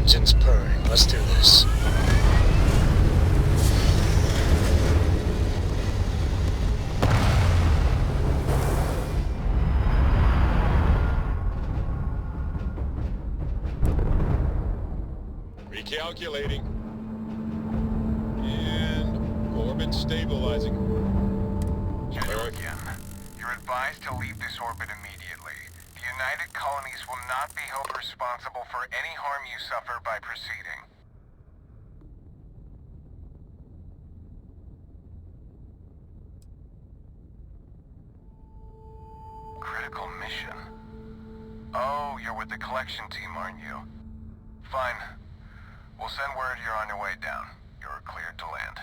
Engine's purring. Let's do this. Recalculating. And orbit stabilizing. Hello again. You're advised to leave this orbit immediately. The United Colonies will not be held responsible for any harm you suffer by proceeding. Critical mission. Oh, you're with the collection team, aren't you? Fine. We'll send word you're on your way down. You're cleared to land.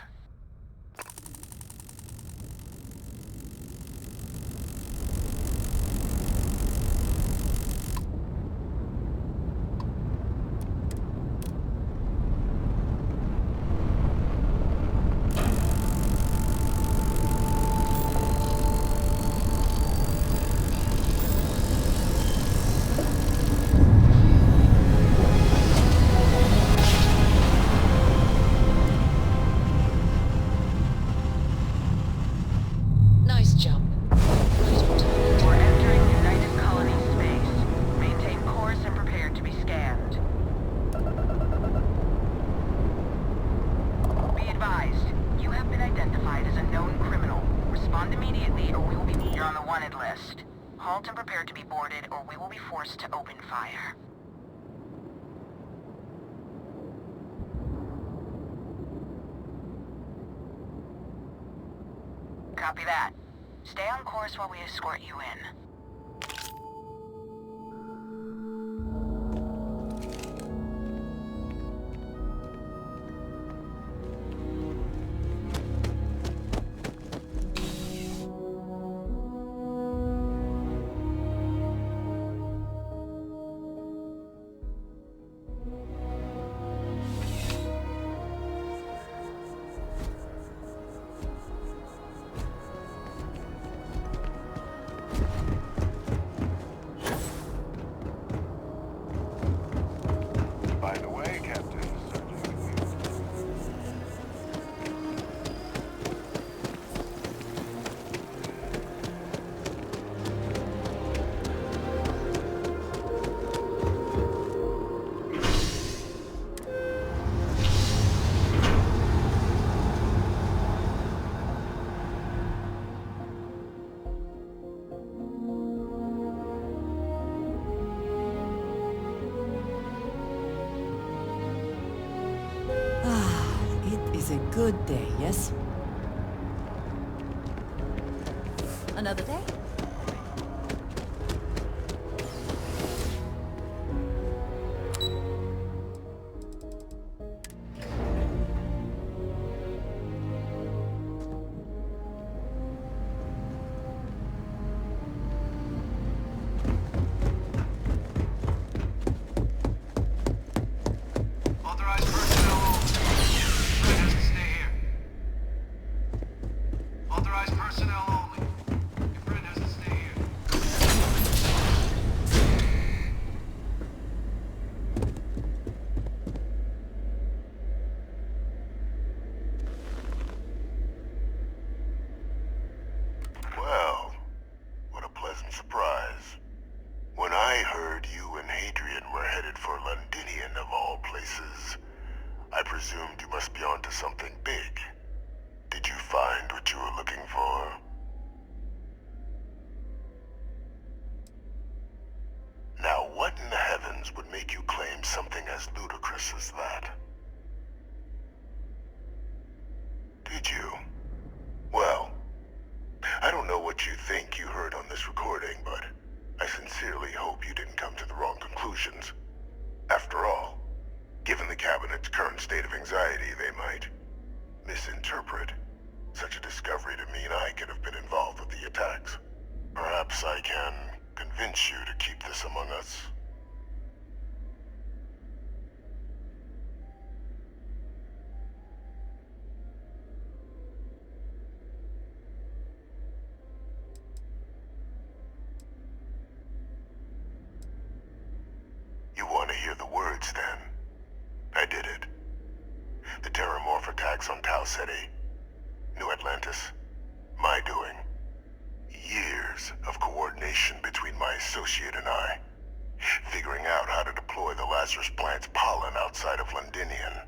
Nice jump. Right on target. We're entering United Colony space. Maintain course and prepare to be scanned. Be advised, you have been identified as a known criminal. Respond immediately or we will be you're on the wanted list. Halt and prepare to be boarded or we will be forced to open fire. Copy that. Stay on course while we escort you in. By the way, Captain, It is a good day, yes? Another day? authorized personnel only. Fred has to stay here. Authorized personnel only. Your friend has to stay here. Well, what a pleasant surprise. When I heard you and Hadrian were headed for Londinian of all places, I presumed you must be onto something big. Did you find what you were looking for? Now, what in the heavens would make you claim something as ludicrous as that? Did you? Well, I don't know what you think you heard on this recording, but I sincerely hope you didn't come to the wrong conclusions. After all, given the Cabinet's current state of anxiety, they might misinterpret such a discovery to mean I could have been involved with the attacks. Perhaps I can convince you to keep this among us. You want to hear the words, then? House, Eddie. New Atlantis. My doing. Years of coordination between my associate and I. Figuring out how to deploy the Lazarus plant's pollen outside of Londinian.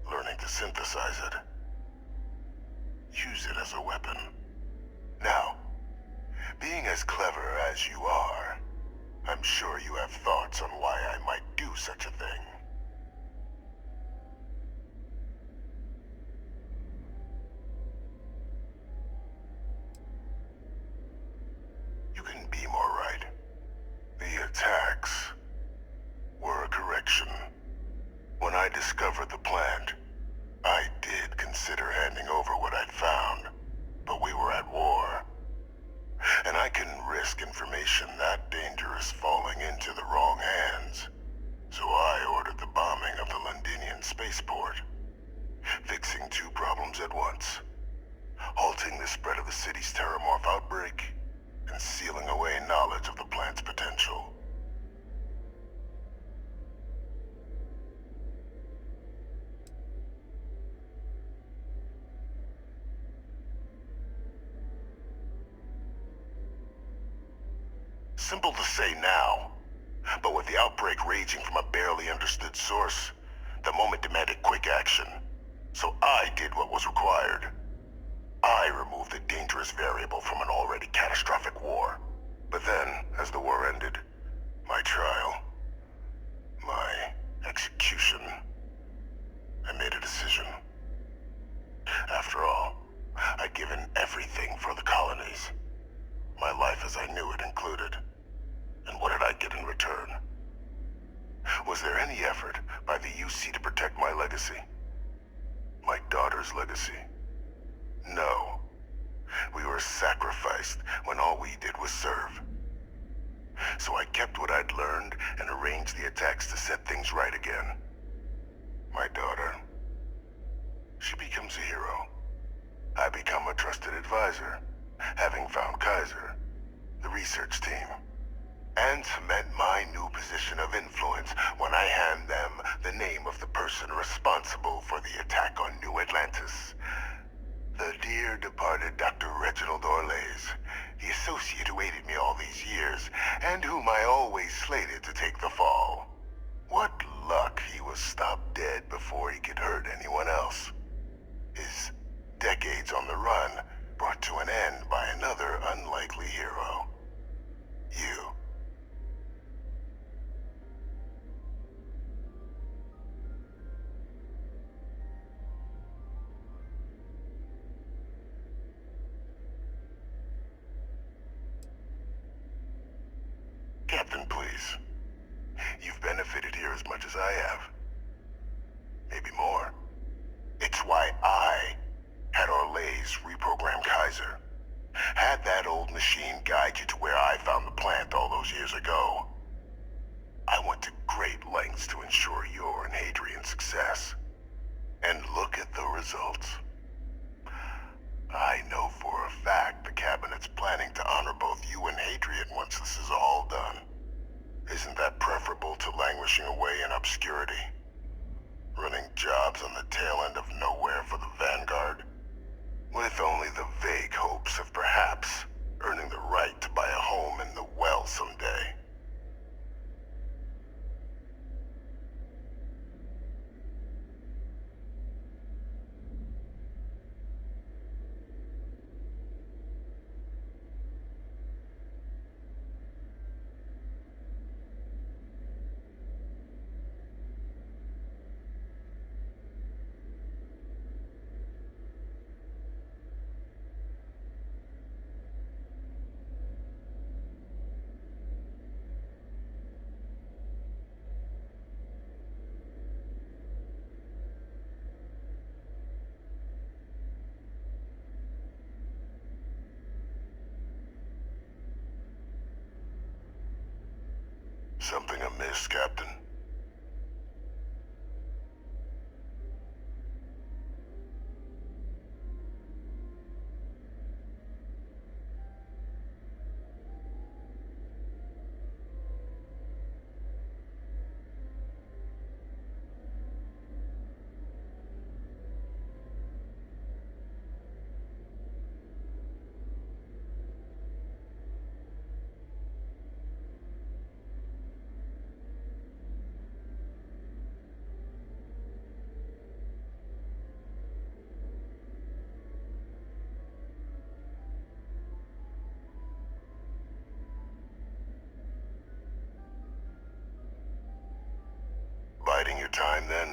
Learning to synthesize it. Use it as a weapon. Now, being as clever as you are, I'm sure you have thoughts on why I might do such a thing. You can be more right. The attacks were a correction. When I discovered the plant, I did consider handing over what I'd found, but we were at war. And I couldn't risk information that dangerous falling into the wrong hands. So I ordered the bombing of the Londinian spaceport, fixing two problems at once. Halting the spread of the city's terramorph outbreak, and sealing away knowledge of the plant's potential. Simple to say now, but with the outbreak raging from a barely understood source, the moment demanded quick action. So I did what was required. I removed a dangerous variable from an already catastrophic war. But then, as the war ended, my trial, my execution, I made a decision. After all, I'd given everything for the colonies. My life as I knew it included. And what did I get in return? Was there any effort by the UC to protect my legacy? My daughter's legacy? No. We were sacrificed when all we did was serve. So I kept what I'd learned and arranged the attacks to set things right again. My daughter. She becomes a hero. I become a trusted advisor, having found Kaiser, the research team, and cement my new position of influence when I hand them the name of the person responsible for the attack on New Atlantis. The dear departed Dr. Reginald Orlays, the associate who aided me all these years, and whom I always slated to take the fall. What luck he was stopped dead before he could hurt anyone else. His decades on the run brought to an end by another unlikely hero. You. Captain, please. You've benefited here as much as I have. Maybe more. It's why I had Orlays reprogram Kaiser. Had that old machine guide you to where I found the plant all those years ago. I went to great lengths to ensure your and Hadrian's success. And look at the results. I know for a fact the Cabinet's planning to honor both you and Hadrian once this is all done. Isn't that preferable to languishing away in obscurity? Running jobs on the tail end of nowhere for the Vanguard? With only the vague hopes of perhaps earning the right to buy a home in the well someday. Something amiss, Captain? time then?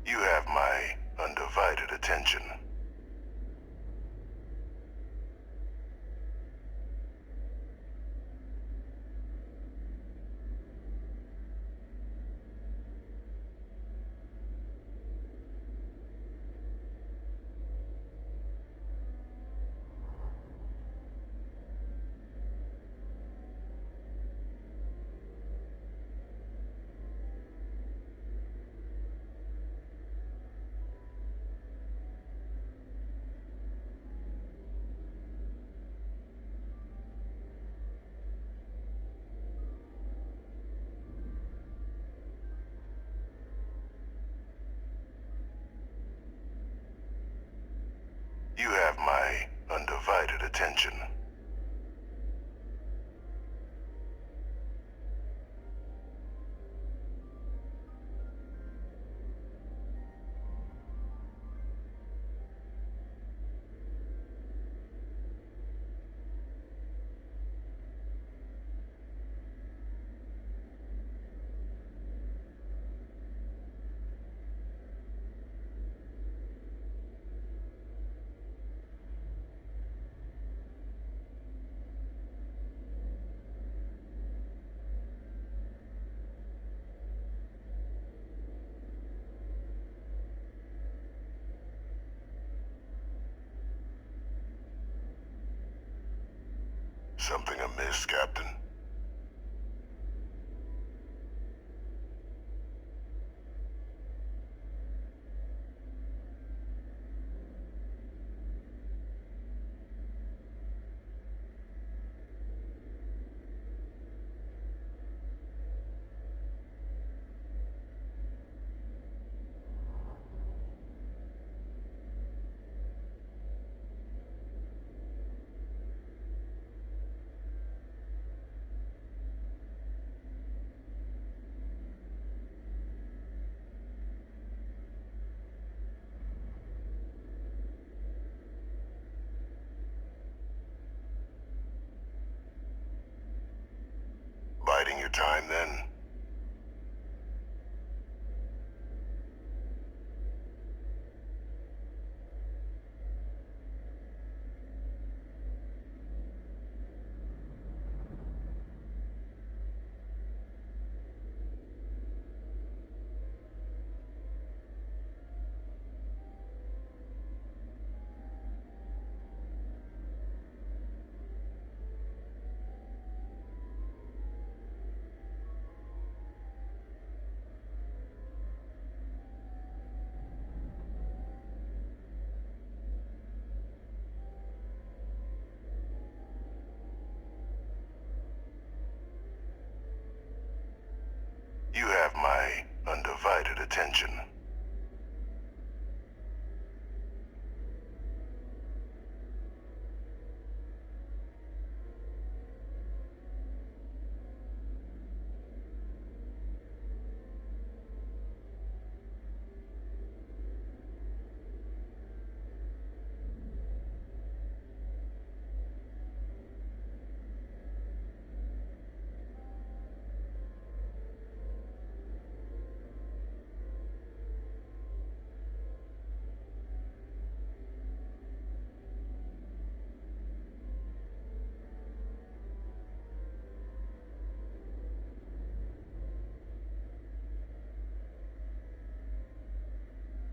You have my undivided attention. You have my undivided attention. Something amiss, Captain? Biding your time, then? You have my undivided attention.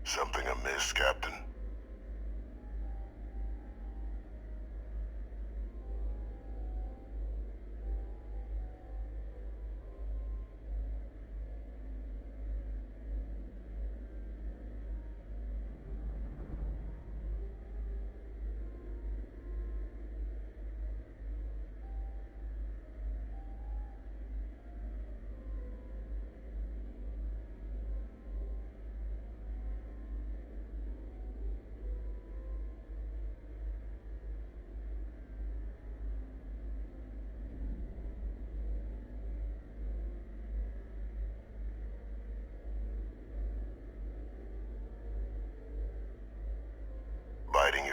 Something amiss, Captain?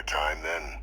your time then?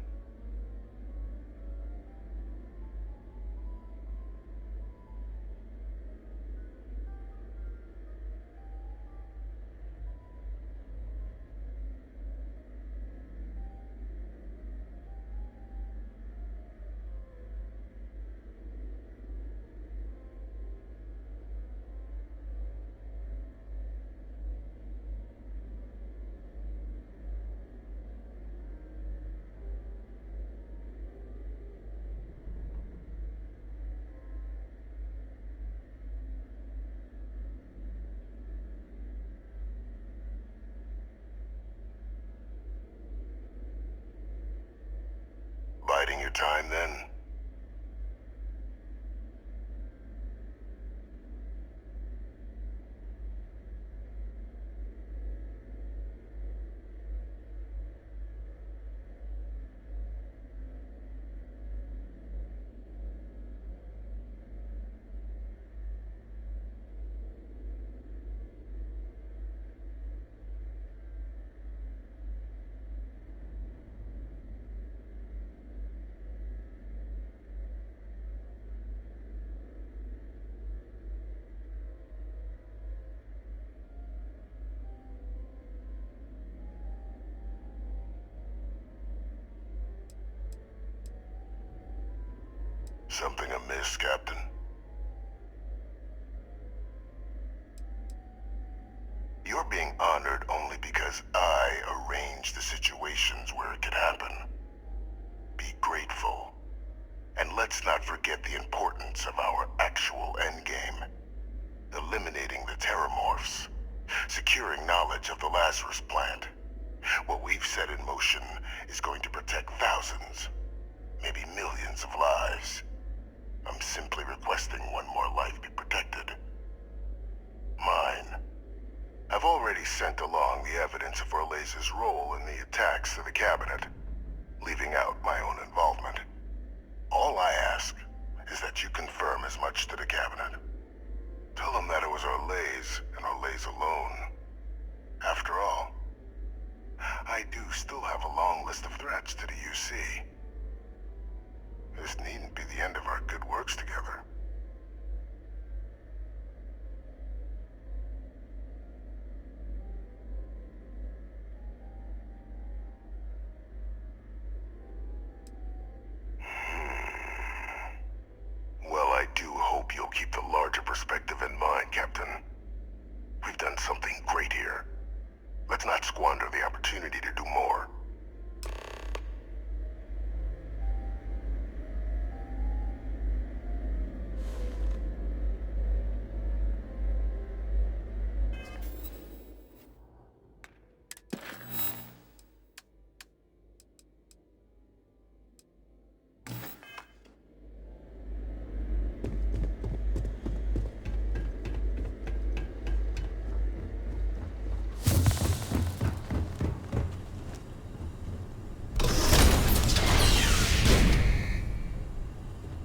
Biding your time then? Something amiss, Captain? You're being honored only because I arranged the situations where it could happen. Be grateful. And let's not forget the importance of our actual endgame. Eliminating the Terramorphs. Securing knowledge of the Lazarus plant. What we've set in motion is going to protect thousands, maybe millions of lives. I'm simply requesting one more life be protected. Mine. I've already sent along the evidence of Orlez's role in the attacks to the cabinet, leaving out my own involvement. All I ask is that you confirm as much to the cabinet. Tell them that it was Orlez and Orlez alone. After all, I do still have a long list of threats to the UC. This needn't be the end of our good works together. Well, I do hope you'll keep the larger perspective in mind, Captain. We've done something great here. Let's not squander the opportunity to do more.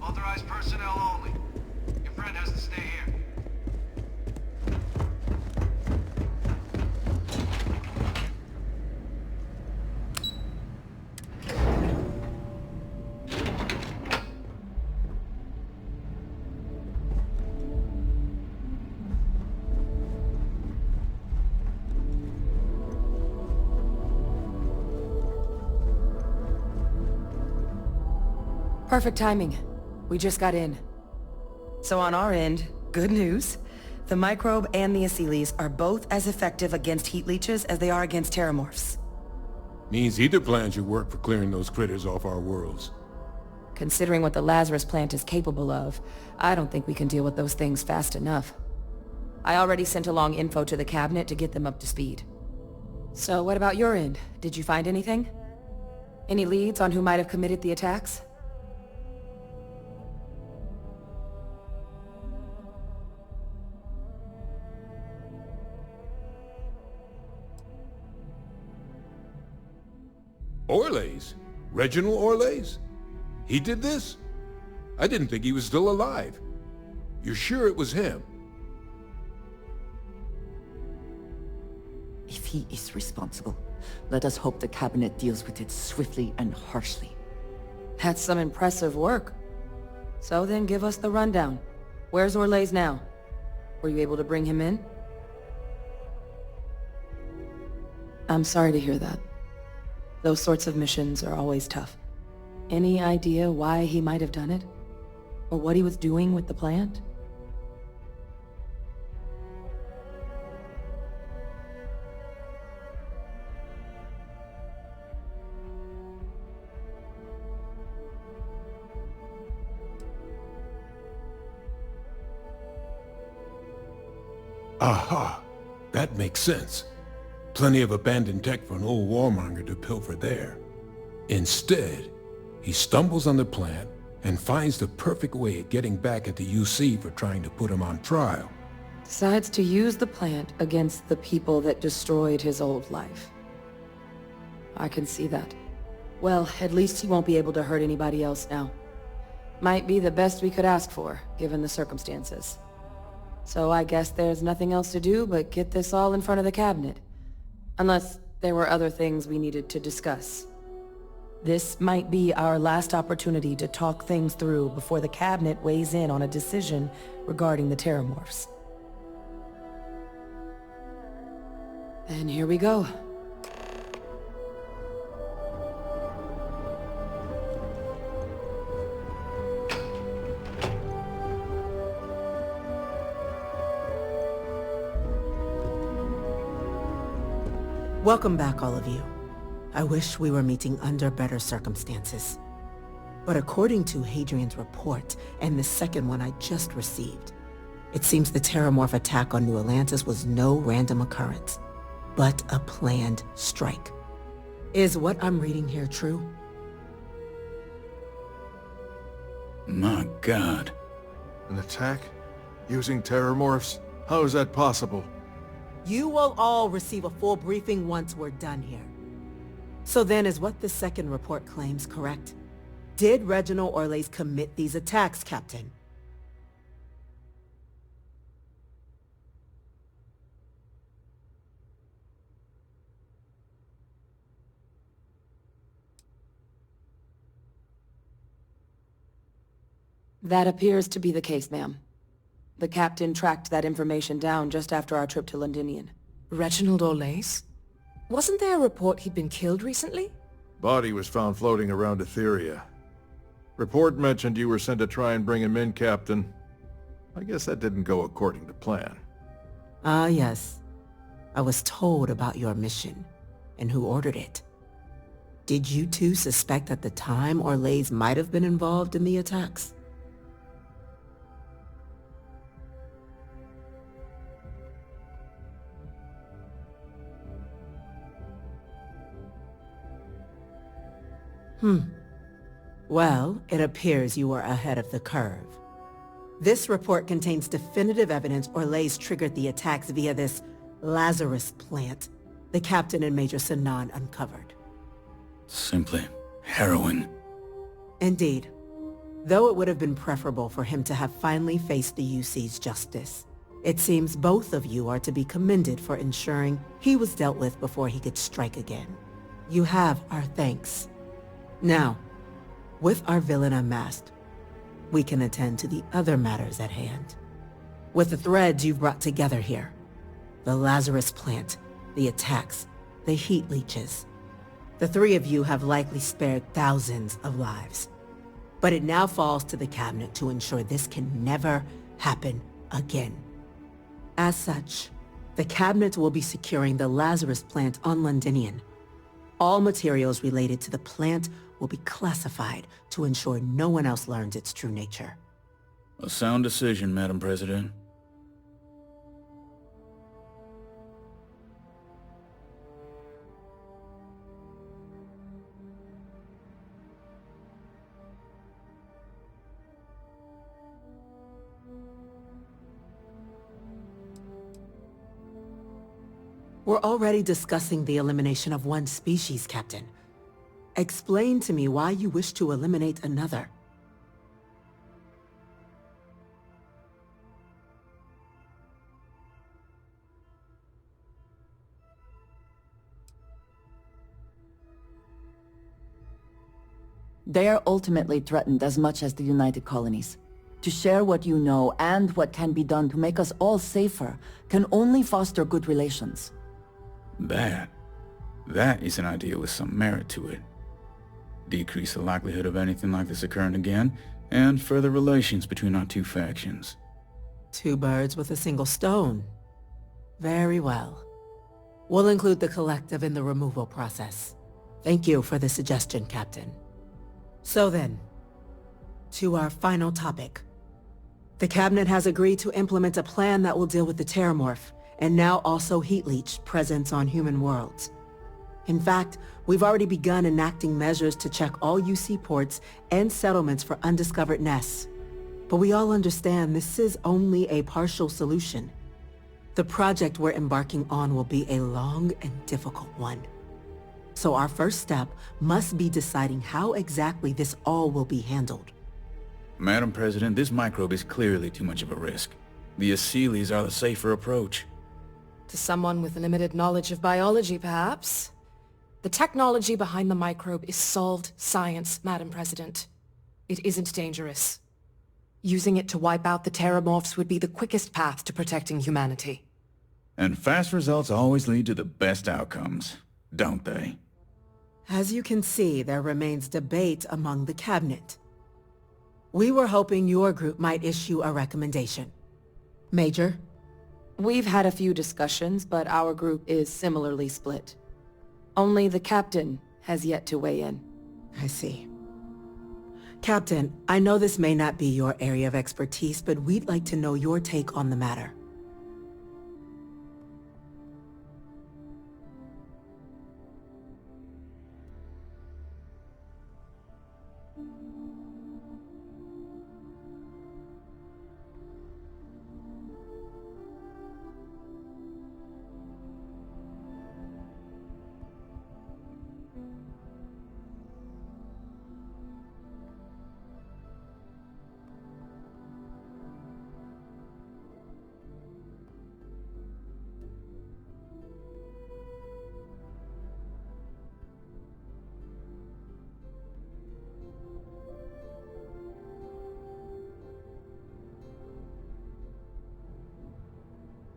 Authorized personnel only. Your friend has to stay here. Perfect timing. We just got in. So on our end, good news. The microbe and the Asylees are both as effective against heat leeches as they are against Terramorphs. Means either plan should work for clearing those critters off our worlds. Considering what the Lazarus plant is capable of, I don't think we can deal with those things fast enough. I already sent along info to the cabinet to get them up to speed. So what about your end? Did you find anything? Any leads on who might have committed the attacks? Orlez? Reginald Orlez? He did this? I didn't think he was still alive. You're sure it was him? If he is responsible, Let us hope the cabinet deals with it swiftly and harshly. That's some impressive work. So then give us the rundown. Where's Orlays now? Were you able to bring him in? I'm sorry to hear that. Those sorts of missions are always tough. Any idea why he might have done it? Or what he was doing with the plant? Aha! That makes sense. Plenty of abandoned tech for an old warmonger to pilfer there. Instead, he stumbles on the plant and finds the perfect way of getting back at the UC for trying to put him on trial. Decides to use the plant against the people that destroyed his old life. I can see that. Well, at least he won't be able to hurt anybody else now. Might be the best we could ask for, given the circumstances. So I guess there's nothing else to do but get this all in front of the cabinet. Unless there were other things we needed to discuss. This might be our last opportunity to talk things through before the cabinet weighs in on a decision regarding the Terramorphs. Then here we go. Welcome back, all of you. I wish we were meeting under better circumstances. But according to Hadrian's report, and the second one I just received, it seems the Terramorph attack on New Atlantis was no random occurrence, but a planned strike. Is what I'm reading here true? My God. An attack? Using Terramorphs? How is that possible? You will all receive a full briefing once we're done here. So then, is what the second report claims correct? Did Reginald Orlays commit these attacks, Captain? That appears to be the case, ma'am. The captain tracked that information down just after our trip to Londinian. Reginald Orlays? Wasn't there a report he'd been killed recently? Body was found floating around Etheria. Report mentioned you were sent to try and bring him in, Captain. I guess that didn't go according to plan. Ah, yes. I was told about your mission, and who ordered it. Did you two suspect at the time Orlays might have been involved in the attacks? Well, it appears you were ahead of the curve. This report contains definitive evidence Orlays triggered the attacks via this Lazarus plant the captain and Major Sinan uncovered. Simply heroin. Indeed. Though it would have been preferable for him to have finally faced the UC's justice, it seems both of you are to be commended for ensuring he was dealt with before he could strike again. You have our thanks. Now, with our villain unmasked, we can attend to the other matters at hand. With the threads you've brought together here, the Lazarus plant, the attacks, the heat leeches, the three of you have likely spared thousands of lives. But it now falls to the cabinet to ensure this can never happen again. As such, the cabinet will be securing the Lazarus plant on Londinian. All materials related to the plant will be classified to ensure no one else learns its true nature. A sound decision, Madam President. We're already discussing the elimination of one species, Captain. Explain to me why you wish to eliminate another. They are ultimately threatened as much as the United Colonies. To share what you know and what can be done to make us all safer can only foster good relations. That is an idea with some merit to it. Decrease the likelihood of anything like this occurring again, and further relations between our two factions. Two birds with a single stone. Very well. We'll include the collective in the removal process. Thank you for the suggestion, Captain. So then, to our final topic. The Cabinet has agreed to implement a plan that will deal with the Terramorph, and now also Heat Leech presence on human worlds. In fact, we've already begun enacting measures to check all UC ports and settlements for undiscovered nests. But we all understand this is only a partial solution. The project we're embarking on will be a long and difficult one. So our first step must be deciding how exactly this all will be handled. Madam President, this microbe is clearly too much of a risk. The Aseles are the safer approach. To someone with limited knowledge of biology, perhaps? The technology behind the microbe is solved science, Madam President. It isn't dangerous. Using it to wipe out the Terramorphs would be the quickest path to protecting humanity. And fast results always lead to the best outcomes, don't they? As you can see, there remains debate among the Cabinet. We were hoping your group might issue a recommendation. Major? We've had a few discussions, but our group is similarly split. Only the Captain has yet to weigh in. I see. Captain, I know this may not be your area of expertise, but we'd like to know your take on the matter.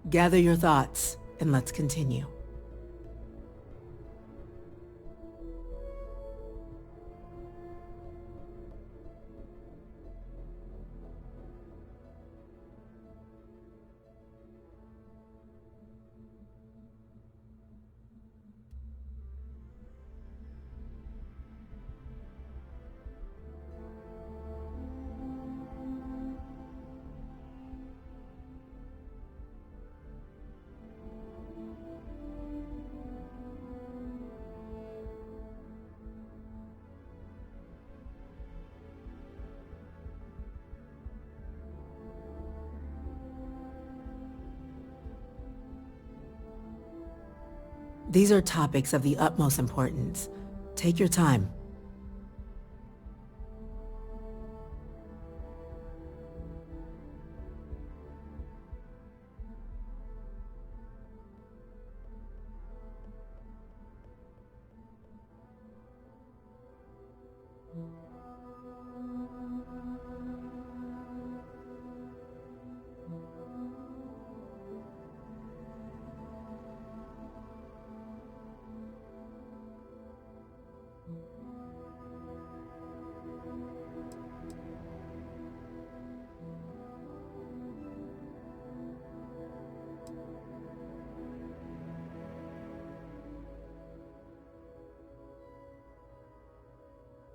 Gather your thoughts, and let's continue. These are topics of the utmost importance. Take your time.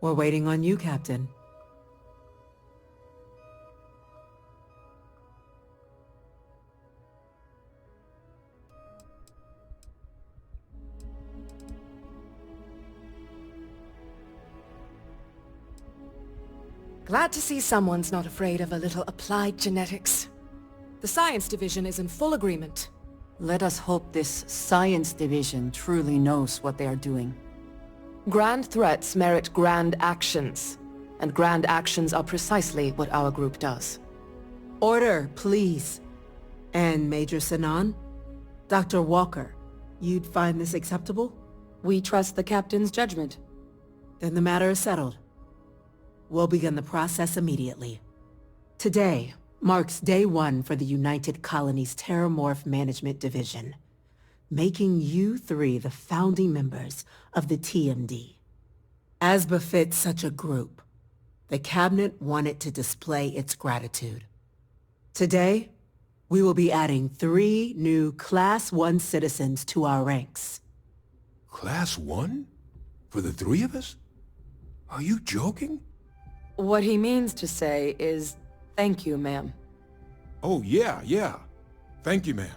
We're waiting on you, Captain. Glad to see someone's not afraid of a little applied genetics. The science division is in full agreement. Let us hope this science division truly knows what they are doing. Grand threats merit grand actions, and grand actions are precisely what our group does. Order, please. And Major Sinan? Dr. Walker, you'd find this acceptable? We trust the Captain's judgment. Then the matter is settled. We'll begin the process immediately. Today marks day one for the United Colonies Terramorph Management Division, making you three the founding members of the TMD. As befits such a group, the Cabinet wanted to display its gratitude. Today, we will be adding 3 new Class 1 citizens to our ranks. Class 1? For the 3 of us? Are you joking? What he means to say is, thank you, ma'am. Oh, yeah. Thank you, ma'am.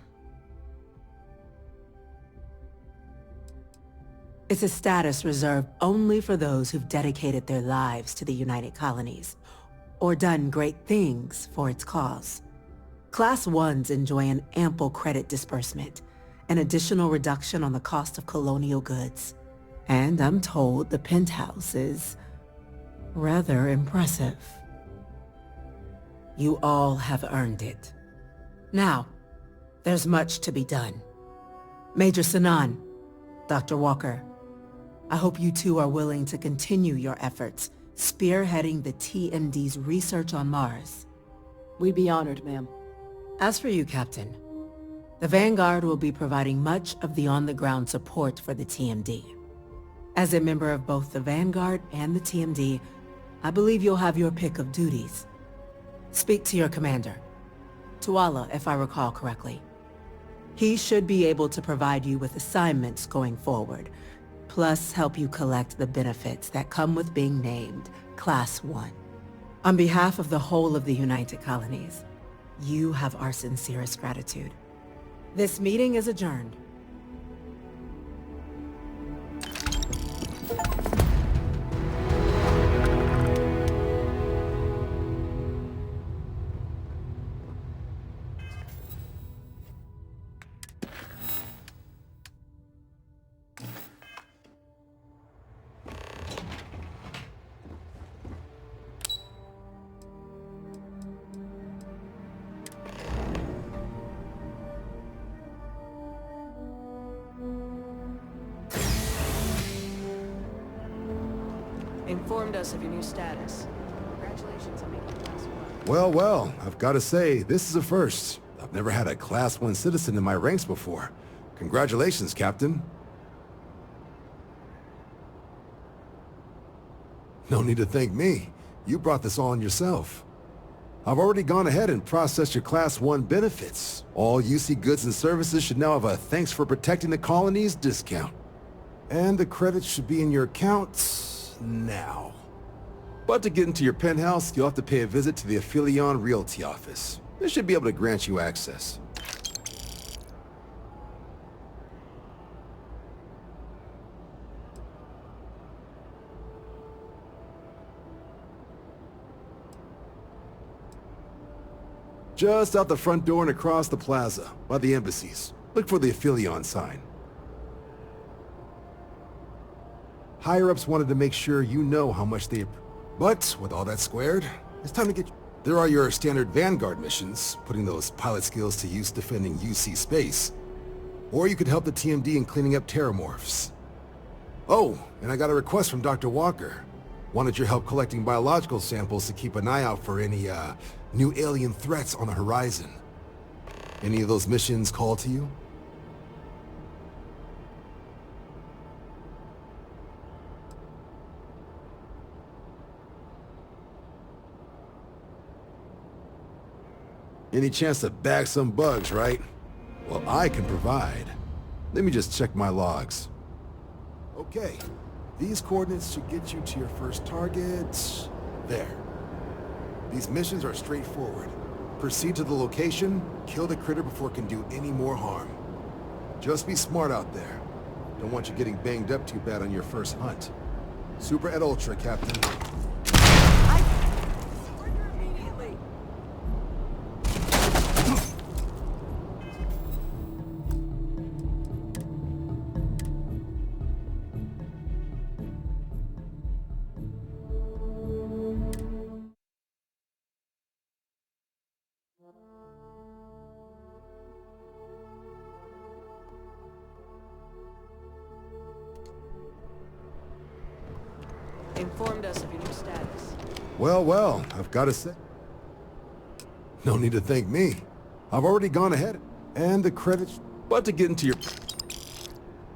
It's a status reserved only for those who've dedicated their lives to the United Colonies, or done great things for its cause. Class 1s enjoy an ample credit disbursement, an additional reduction on the cost of colonial goods. And I'm told the penthouse is rather impressive. You all have earned it. Now, there's much to be done. Major Sanan, Dr. Walker, I hope you two are willing to continue your efforts spearheading the TMD's research on Mars. We'd be honored, ma'am. As for you, Captain, the Vanguard will be providing much of the on-the-ground support for the TMD. As a member of both the Vanguard and the TMD, I believe you'll have your pick of duties. Speak to your commander, Tuala, if I recall correctly. He should be able to provide you with assignments going forward, plus help you collect the benefits that come with being named Class 1. On behalf of the whole of the United Colonies, you have our sincerest gratitude. This meeting is adjourned. Informed us of your new status. Congratulations on making Class 1. Well, I've got to say, this is a first. I've never had a Class 1 citizen in my ranks before. Congratulations, Captain. No need to thank me. You brought this on yourself. I've already gone ahead and processed your Class 1 benefits. All UC goods and services should now have a thanks for protecting the colonies discount. And the credits should be in your accounts now. But to get into your penthouse, you'll have to pay a visit to the Aphelion Realty office. They should be able to grant you access. Just out the front door and across the plaza, by the embassies. Look for the Aphelion sign. Higher-ups wanted to make sure you know how much they... But, with all that squared, it's time to get... There are your standard Vanguard missions, putting those pilot skills to use defending UC space. Or you could help the TMD in cleaning up terramorphs. Oh, and I got a request from Dr. Walker. Wanted your help collecting biological samples to keep an eye out for any, new alien threats on the horizon. Any of those missions call to you? Any chance to bag some bugs, right? Well, I can provide. Let me just check my logs. Okay, these coordinates should get you to your first target. There. These missions are straightforward. Proceed to the location, kill the critter before it can do any more harm. Just be smart out there. Don't want you getting banged up too bad on your first hunt. Super et Ultra, Captain. Informed us of your new status. Well, I've got to say... No need to thank me. I've already gone ahead. And the credits... But to get into your...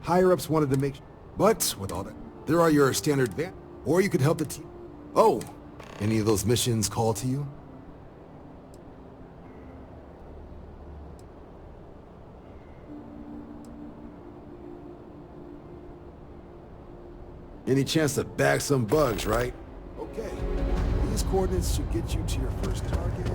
Higher-ups wanted to make... But, with all that, there are your standard van... Or you could help the team... Oh, any of those missions call to you? Any chance to bag some bugs, right? Okay. These coordinates should get you to your first target.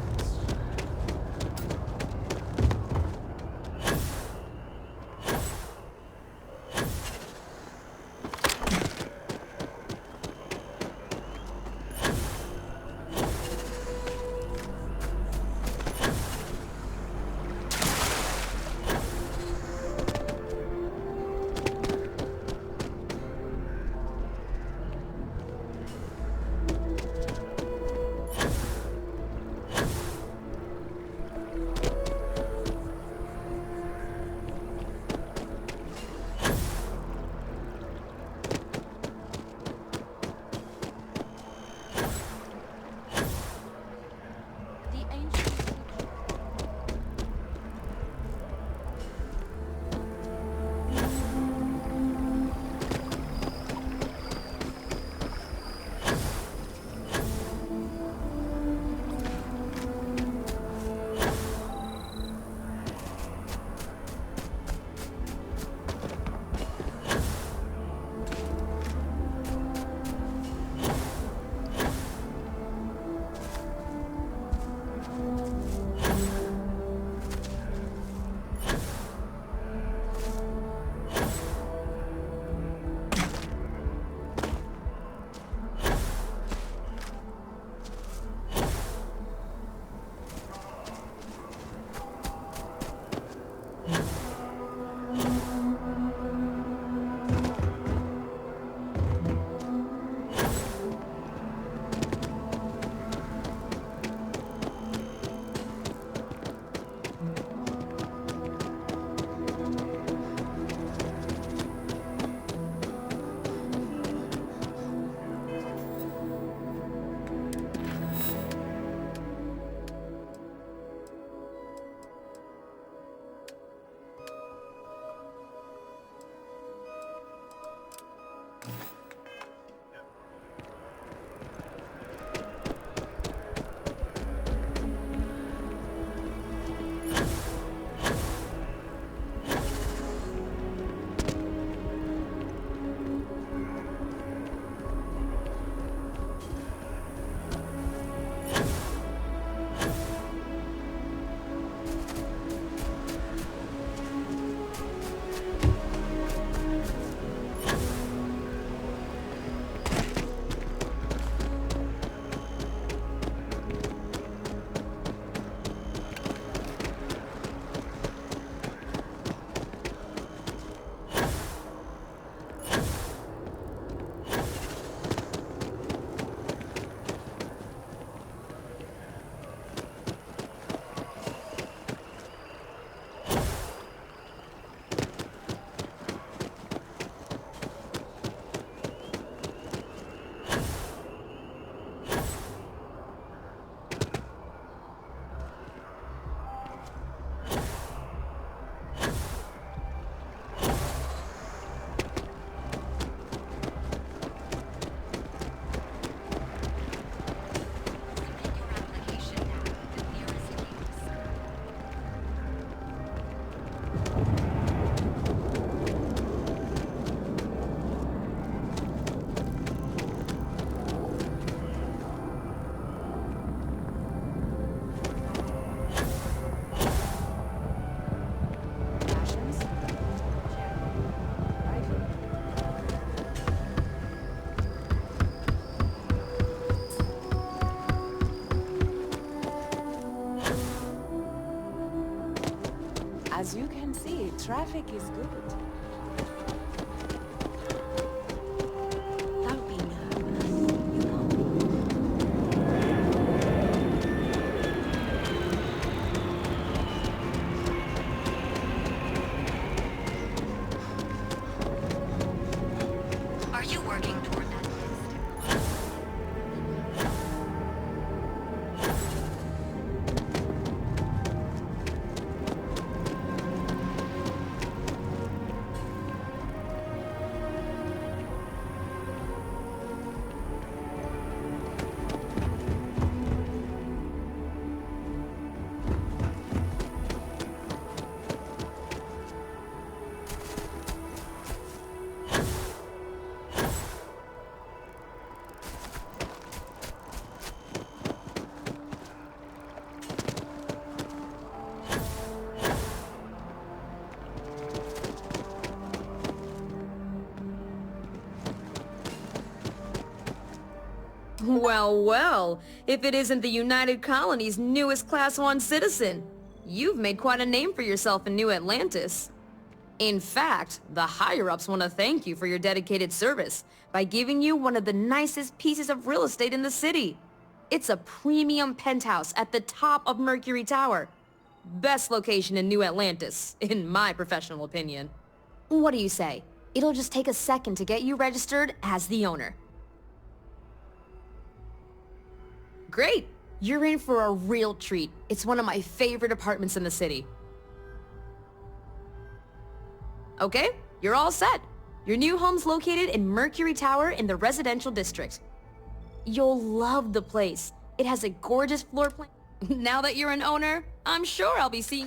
As you can see, traffic is good. Don't be nervous, you know. Are you working toward that list? Well, well, if it isn't the United Colony's newest Class 1 citizen. You've made quite a name for yourself in New Atlantis. In fact, the higher-ups want to thank you for your dedicated service by giving you one of the nicest pieces of real estate in the city. It's a premium penthouse at the top of Mercury Tower. Best location in New Atlantis, in my professional opinion. What do you say? It'll just take a second to get you registered as the owner. Great! You're in for a real treat. It's one of my favorite apartments in the city. Okay, you're all set. Your new home's located in Mercury Tower in the residential district. You'll love the place. It has a gorgeous floor plan. Now that you're an owner, I'm sure I'll be seeing...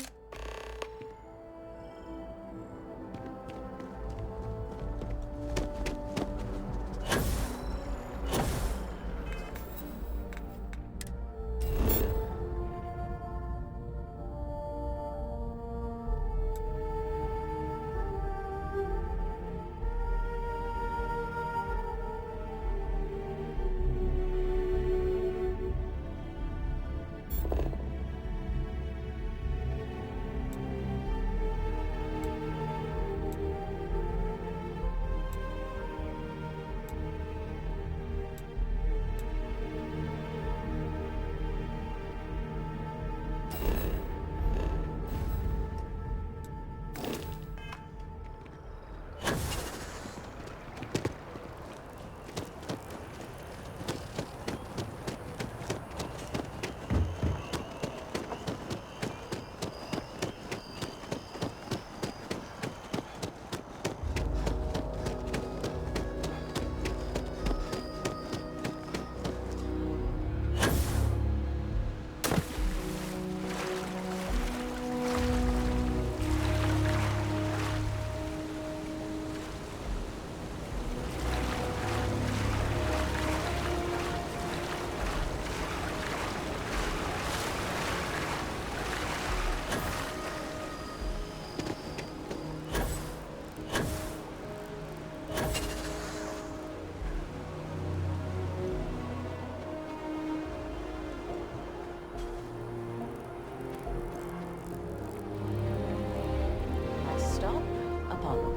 Stop, Apollo.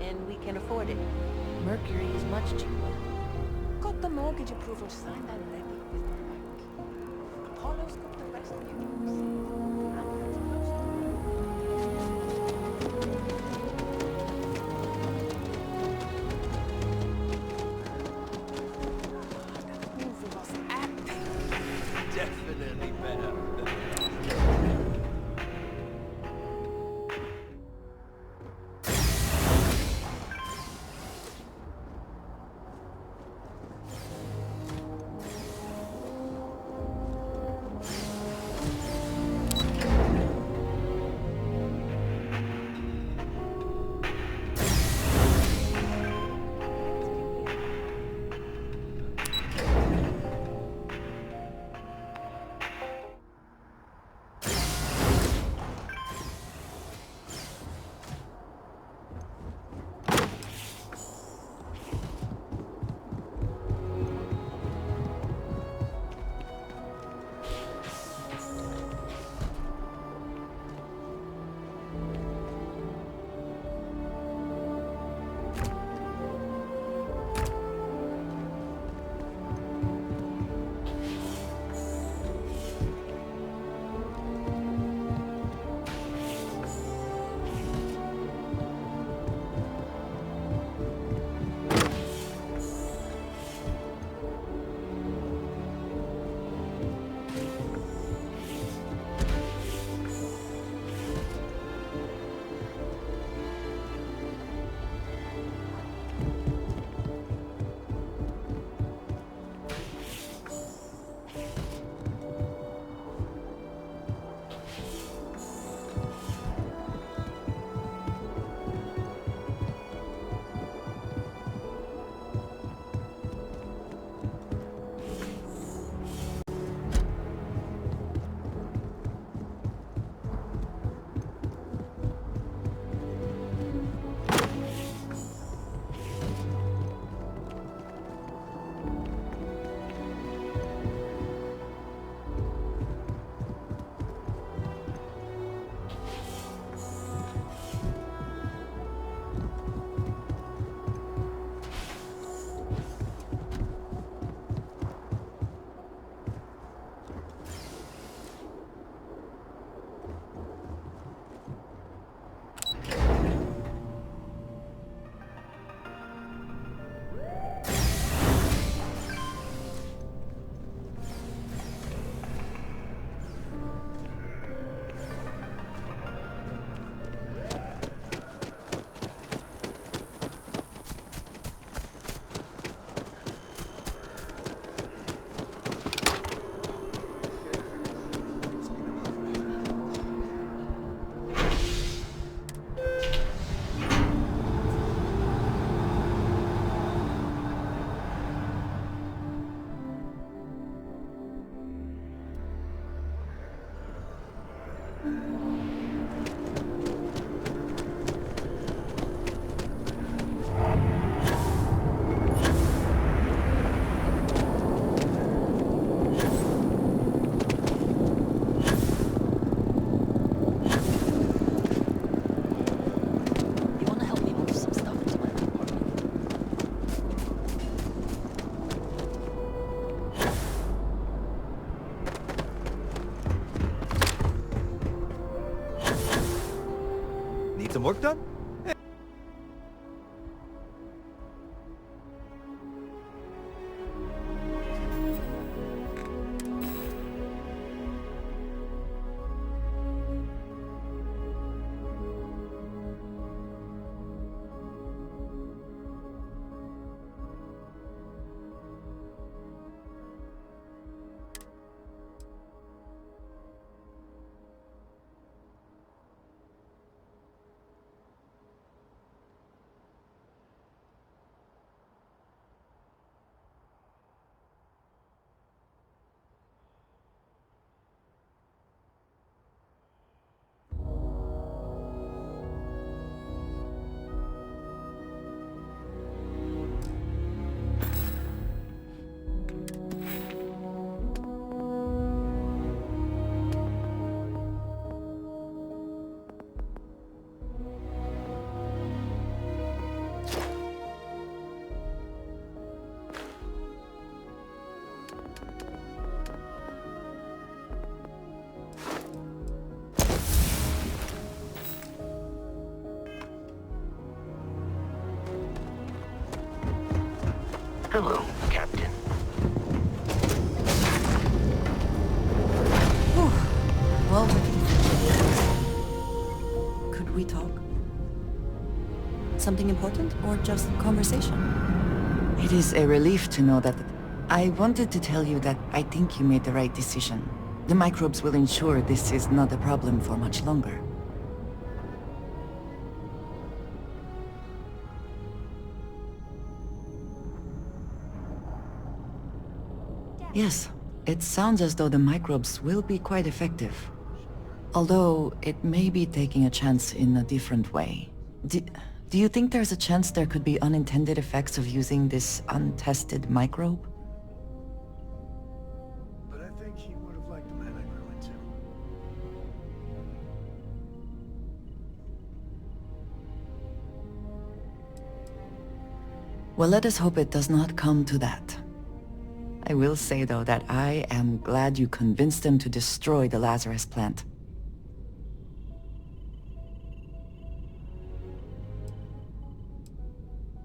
And we can afford it. Mercury is much cheaper. Got the mortgage approval signed already with the bank. Apollo's got the rest of Definitely better. You wanna help me move some stuff into my apartment? Need some work done? Hello, Captain. Well, could we talk? Something important or just conversation? It is a relief to know that... I wanted to tell you that I think you made the right decision. The microbes will ensure this is not a problem for much longer. Yes, it sounds as though the microbes will be quite effective. Although, it may be taking a chance in a different way. Do you think there's a chance there could be unintended effects of using this untested microbe? But I think he would have liked the man I grew into. Well, let us hope it does not come to that. I will say, though, that I am glad you convinced them to destroy the Lazarus plant.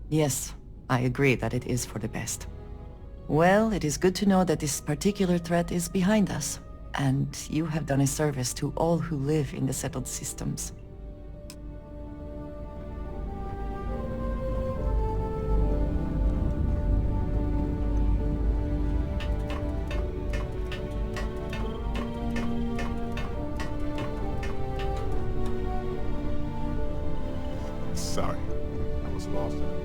Yes, I agree that it is for the best. Well, it is good to know that this particular threat is behind us, and you have done a service to all who live in the settled systems. Sorry, I was lost in a memory.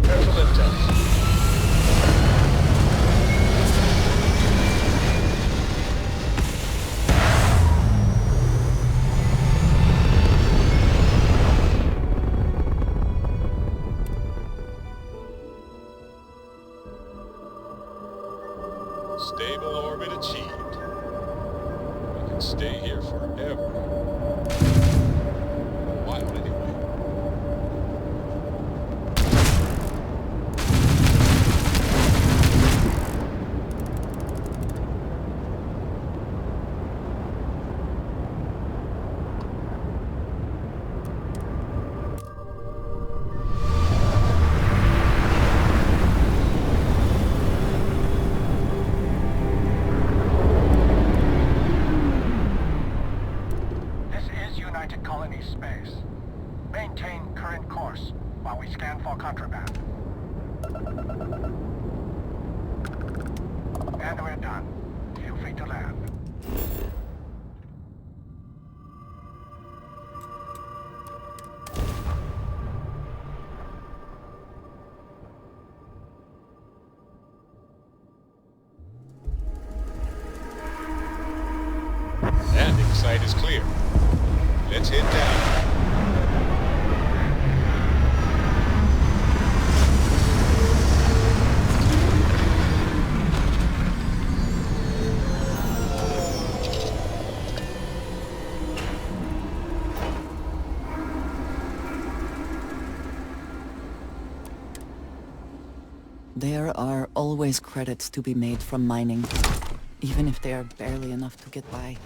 Careful lift up. Stable orbit achieved. We can stay here forever. A while anyway. This is United Colony space. Maintain current course while we scan for contraband. And we're done. Feel free to land. The site is clear. Let's head down. There are always credits to be made from mining, even if they are barely enough to get by.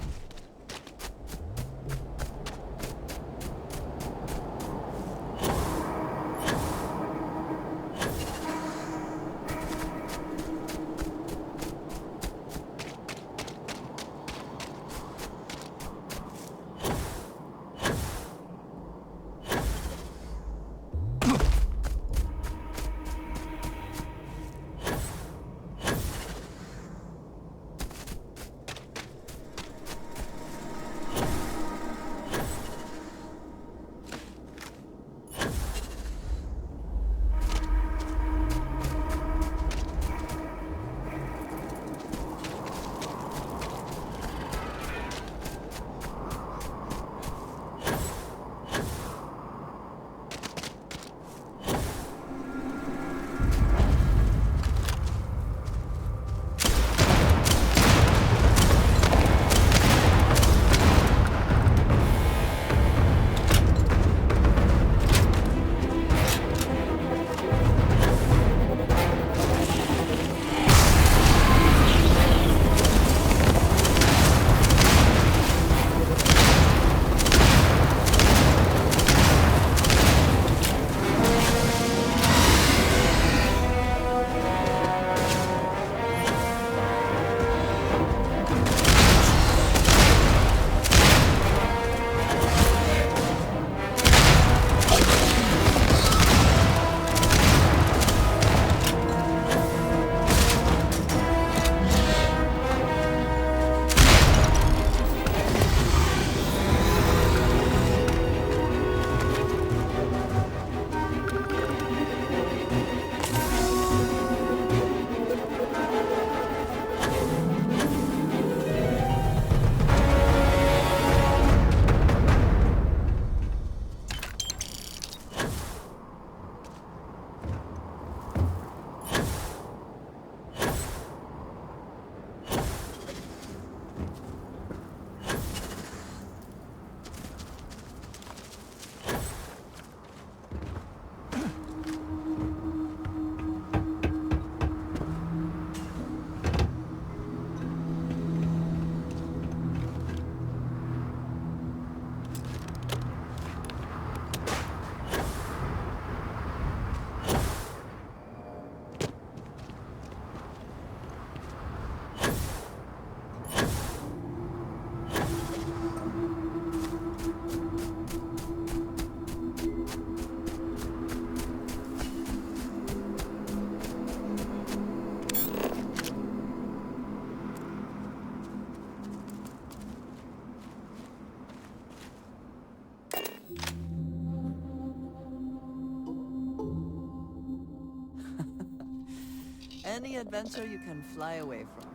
Any adventure you can fly away from.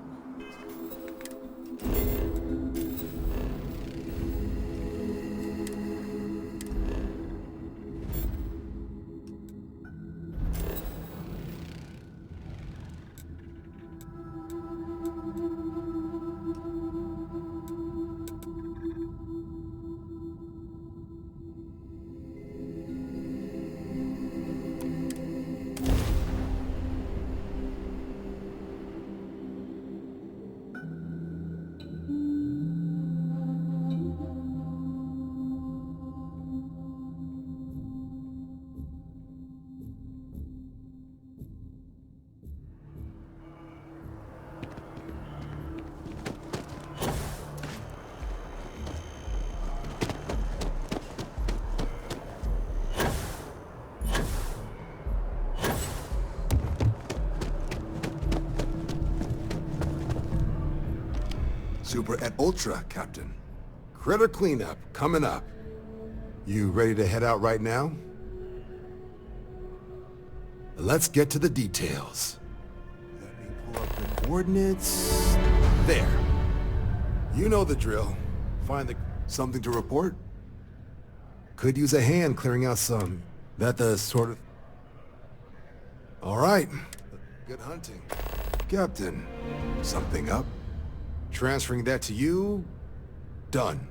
Super et Ultra, Captain. Critter cleanup coming up. You ready to head out right now? Let's get to the details. Let me pull up the coordinates. There. You know the drill. Find something to report? Could use a hand clearing out some. That the sort of... All right. Good hunting. Captain, something up? Transferring that to you? Done.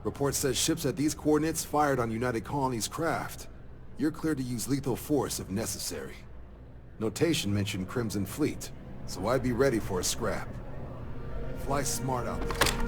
Report says ships at these coordinates fired on United Colony's craft. You're cleared to use lethal force if necessary. Notation mentioned Crimson Fleet, so I'd be ready for a scrap. Fly smart out there.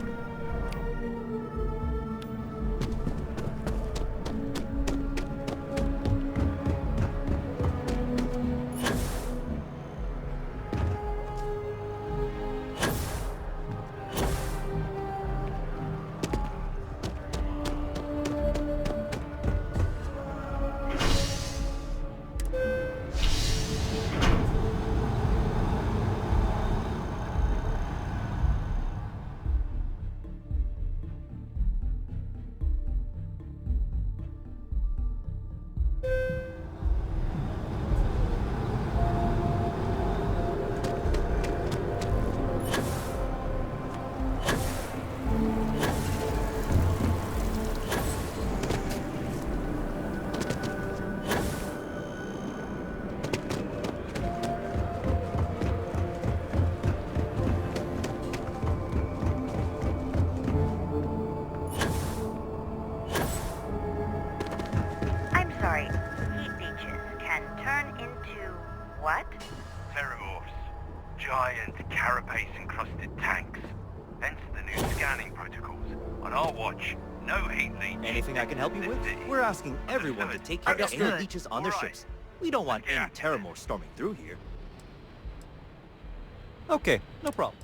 What? Terramorphs. Giant, carapace-encrusted tanks. Hence the new scanning protocols. On our watch, no heat leech. Anything I can help you with? We're asking everyone to take care of any leeches on their ships. We don't want any Terramorphs storming through here. Okay, no problem.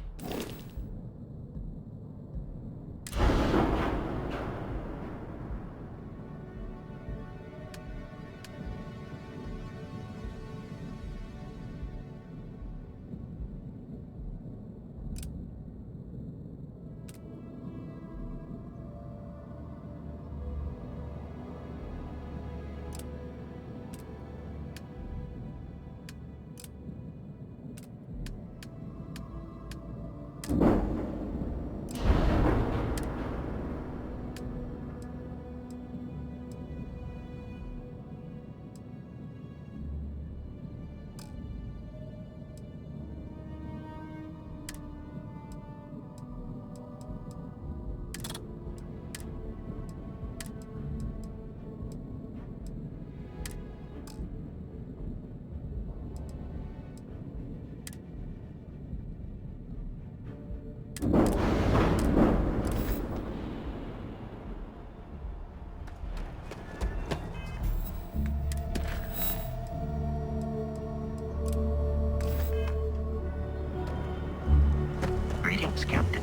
Greetings, Captain.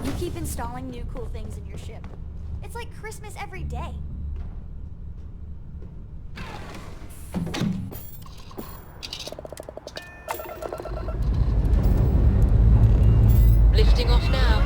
You keep installing new cool things in your ship. It's like Christmas every day. Lifting off now.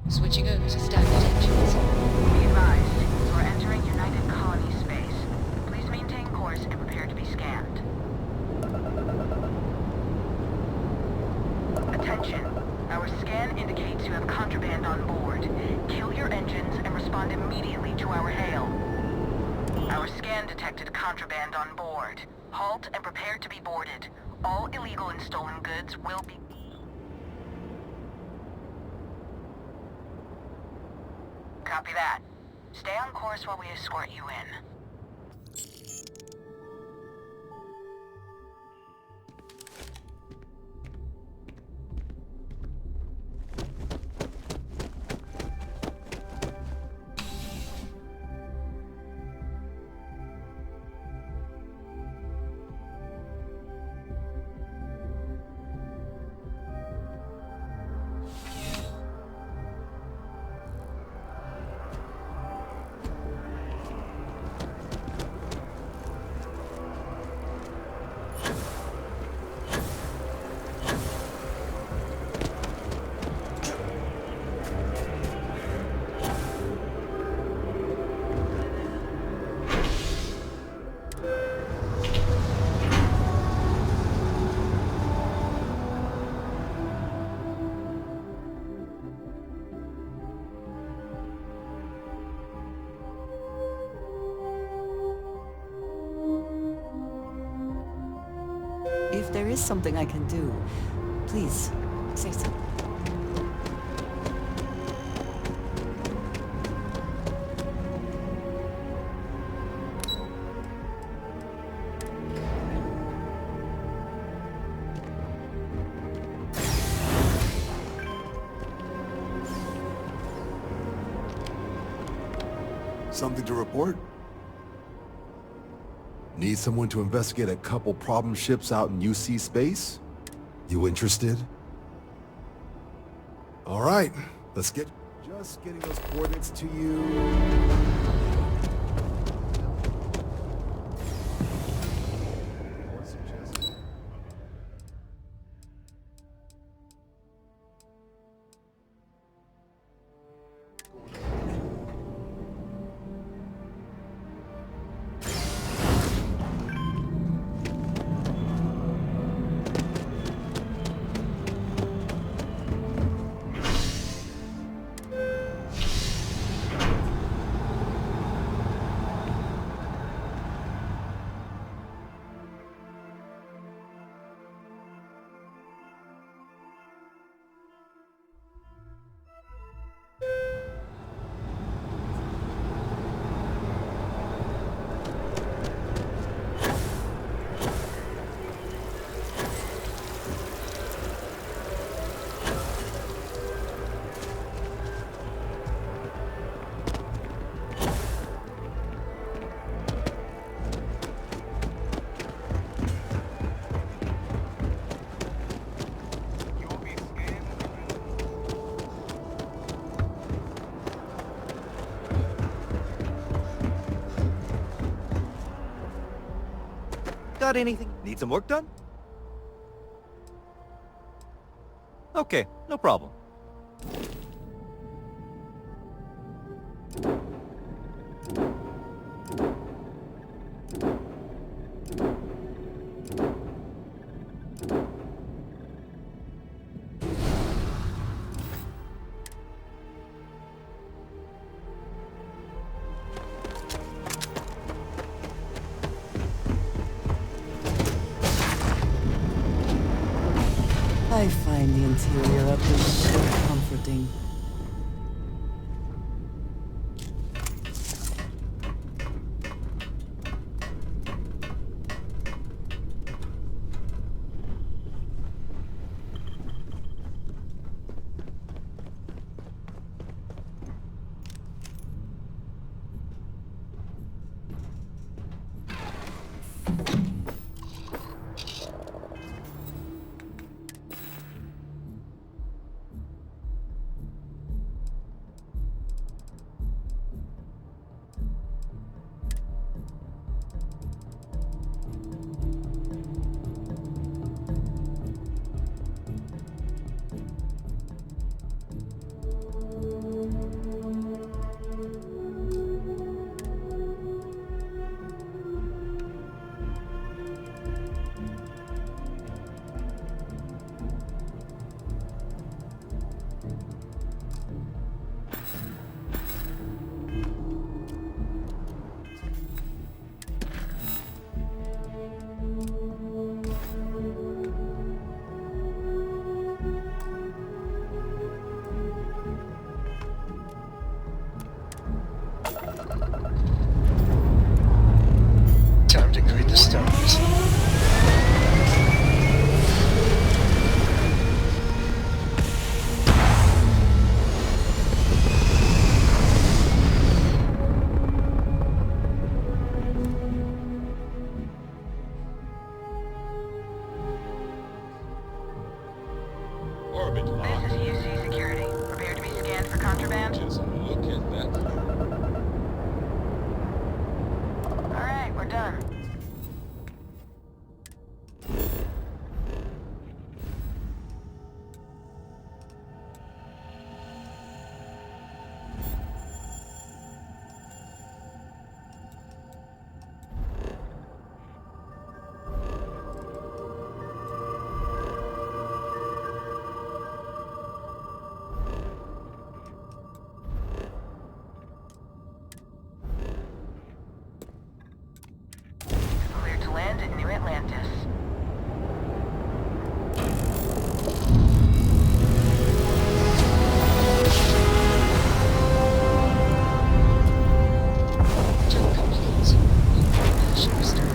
Switching over to standard engines. Be advised, we're entering United Colony space. Please maintain course and prepare to be scanned. Attention. Our scan indicates you have contraband on board. Kill your engines and respond immediately to our hail. Our scan detected contraband on board. Halt and prepare to be boarded. All illegal and stolen goods will be... Copy that. Stay on course while we escort you in. If there is something I can do, please, say so. Something to report? Need someone to investigate a couple problem ships out in UC space? You interested? All right, let's get... Just getting those coordinates to you... Got anything? Need some work done? Okay, no problem. I find the interior of this ship comforting. contraband? Just look at that. Alright, we're done. Clear to land at New Atlantis. Jump complete. Propulsion restored.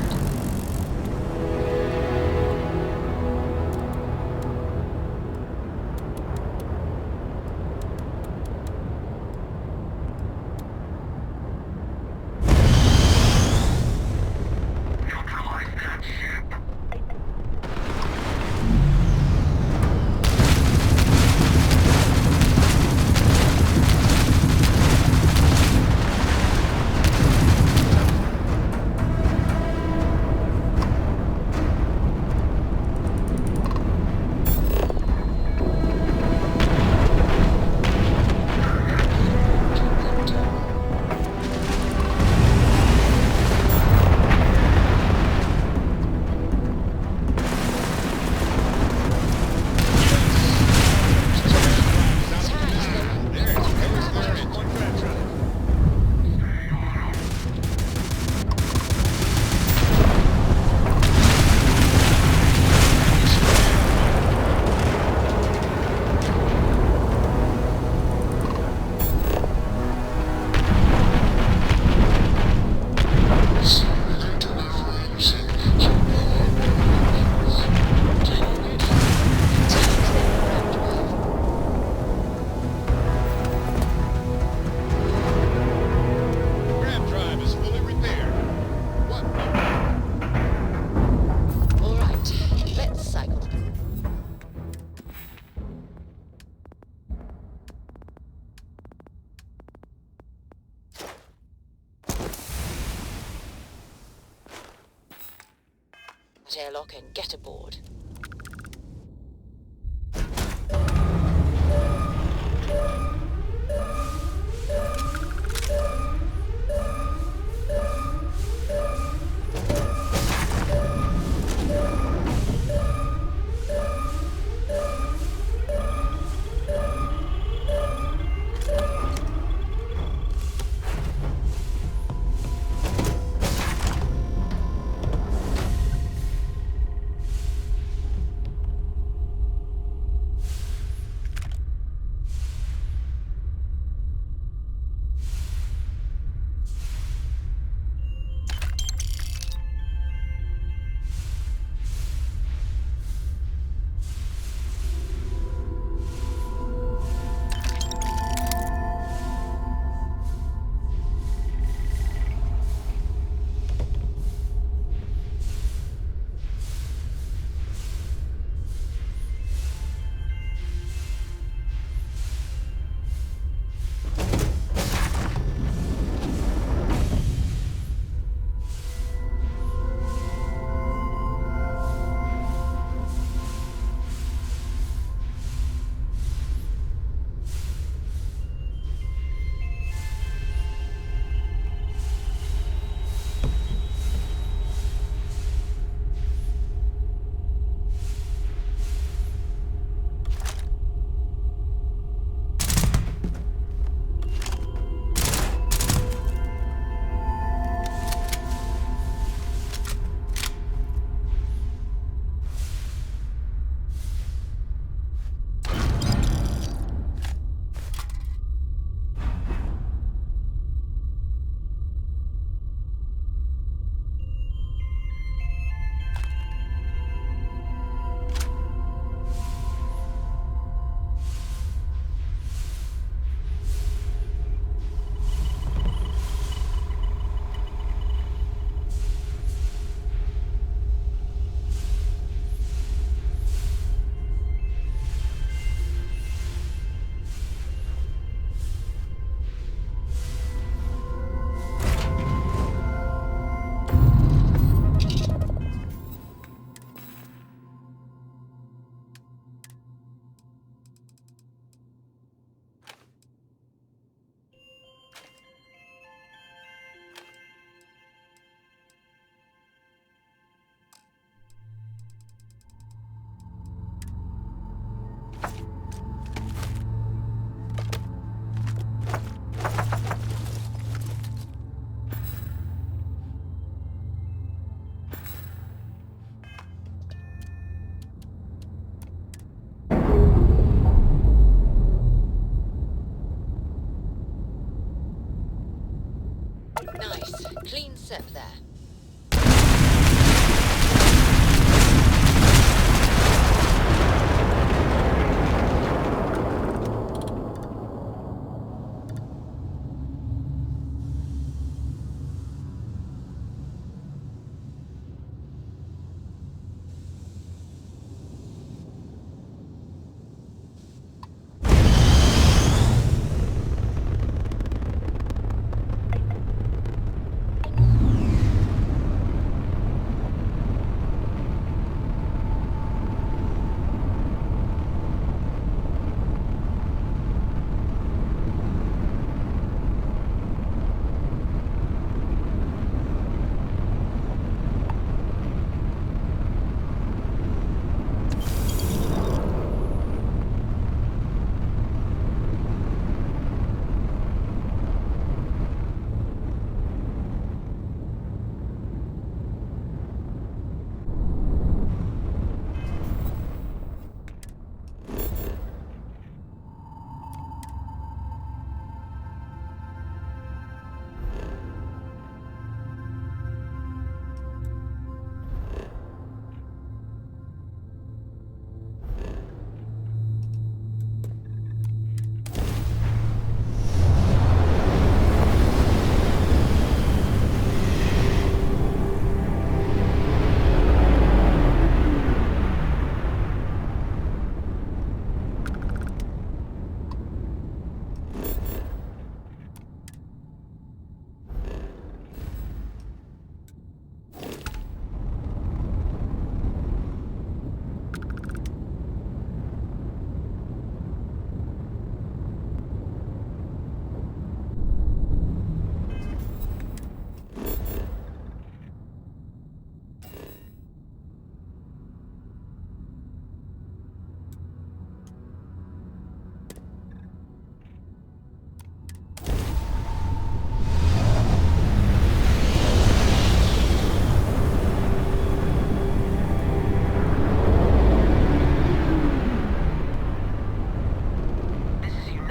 Grab drive is fully repaired. What? All right, let's cycle. Airlock and get aboard.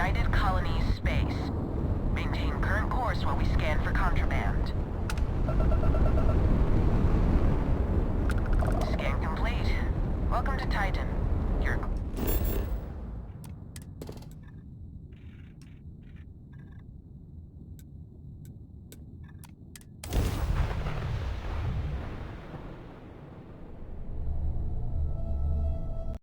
United Colonies space. Maintain current course while we scan for contraband. Scan complete. Welcome to Titan. You're...